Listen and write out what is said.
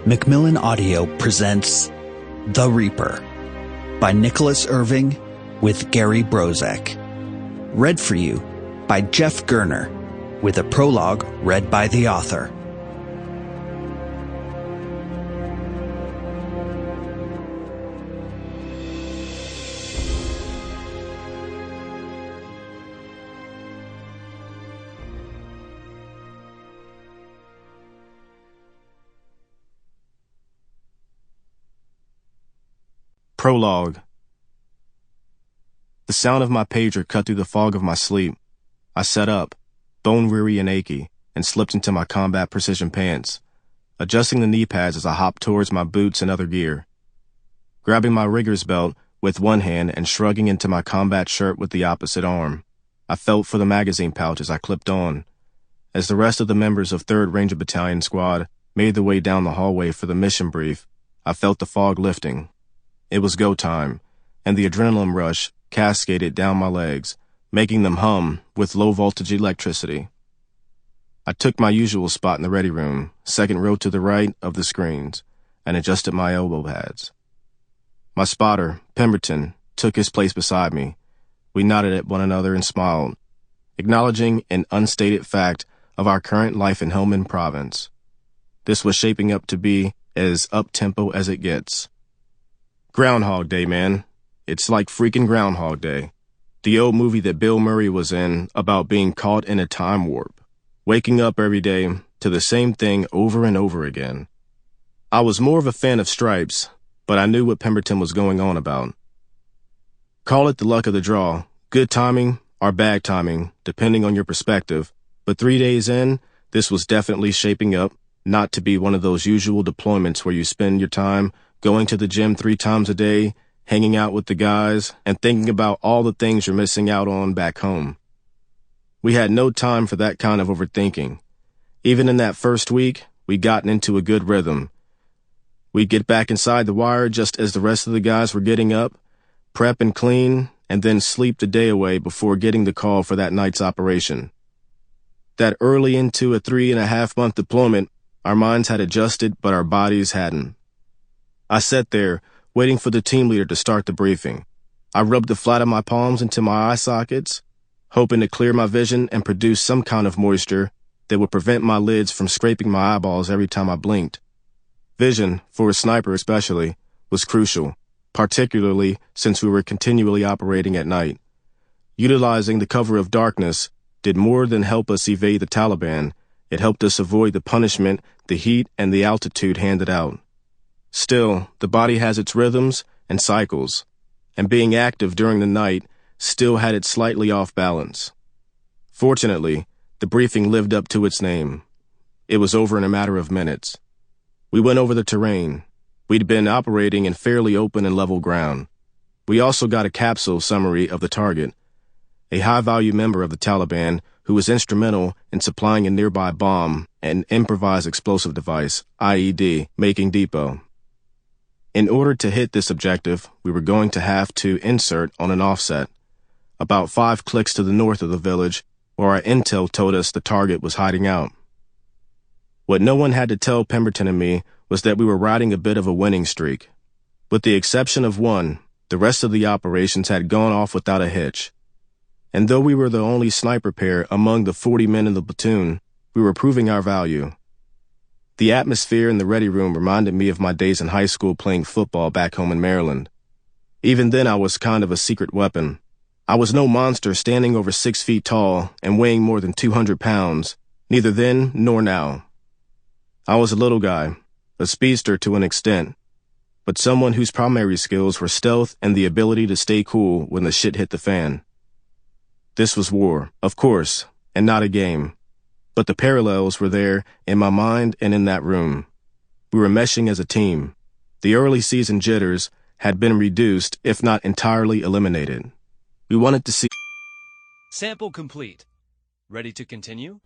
Macmillan Audio presents The Reaper by Nicholas Irving with Gary Brozek. Read for you by Jeff Gurner, with a prologue read by the author. Prologue. The sound of my pager cut through the fog of my sleep. I sat up, bone-weary and achy, and slipped into my combat precision pants, adjusting the knee pads as I hopped towards my boots and other gear. Grabbing my rigger's belt with one hand and shrugging into my combat shirt with the opposite arm, I felt for the magazine pouch as I clipped on. As the rest of the members of 3rd Ranger Battalion squad made their way down the hallway for the mission brief, I felt the fog lifting. It was go time, and the adrenaline rush cascaded down my legs, making them hum with low-voltage electricity. I took my usual spot in the ready room, second row to the right of the screens, and adjusted my elbow pads. My spotter, Pemberton, took his place beside me. We nodded at one another and smiled, acknowledging an unstated fact of our current life in Helmand Province. This was shaping up to be as up-tempo as it gets. Groundhog Day, man. It's like freaking Groundhog Day. The old movie that Bill Murray was in about being caught in a time warp. Waking up every day to the same thing over and over again. I was more of a fan of Stripes, but I knew what Pemberton was going on about. Call it the luck of the draw, good timing or bad timing, depending on your perspective, but 3 days in, this was definitely shaping up not to be one of those usual deployments where you spend your time going to the gym 3 times a day, hanging out with the guys, and thinking about all the things you're missing out on back home. We had no time for that kind of overthinking. Even in that first week, we'd gotten into a good rhythm. We'd get back inside the wire just as the rest of the guys were getting up, prep and clean, and then sleep the day away before getting the call for that night's operation. That early into a 3.5-month deployment, our minds had adjusted, but our bodies hadn't. I sat there, waiting for the team leader to start the briefing. I rubbed the flat of my palms into my eye sockets, hoping to clear my vision and produce some kind of moisture that would prevent my lids from scraping my eyeballs every time I blinked. Vision, for a sniper especially, was crucial, particularly since we were continually operating at night. Utilizing the cover of darkness did more than help us evade the Taliban. It helped us avoid the punishment the heat and the altitude handed out. Still, the body has its rhythms and cycles, and being active during the night still had it slightly off balance. Fortunately, the briefing lived up to its name. It was over in a matter of minutes. We went over the terrain. We'd been operating in fairly open and level ground. We also got a capsule summary of the target, a high-value member of the Taliban who was instrumental in supplying a nearby bomb and improvised explosive device, IED, making depot. In order to hit this objective, we were going to have to insert on an offset, about 5 clicks to the north of the village, where our intel told us the target was hiding out. What no one had to tell Pemberton and me was that we were riding a bit of a winning streak. With the exception of one, the rest of the operations had gone off without a hitch. And though we were the only sniper pair among the 40 men in the platoon, we were proving our value. The atmosphere in the ready room reminded me of my days in high school playing football back home in Maryland. Even then I was kind of a secret weapon. I was no monster standing over 6 feet tall and weighing more than 200 pounds, neither then nor now. I was a little guy, a speedster to an extent, but someone whose primary skills were stealth and the ability to stay cool when the shit hit the fan. This was war, of course, and not a game. But the parallels were there in my mind and in that room. We were meshing as a team. The early season jitters had been reduced, if not entirely eliminated. We wanted to see... Sample complete. Ready to continue?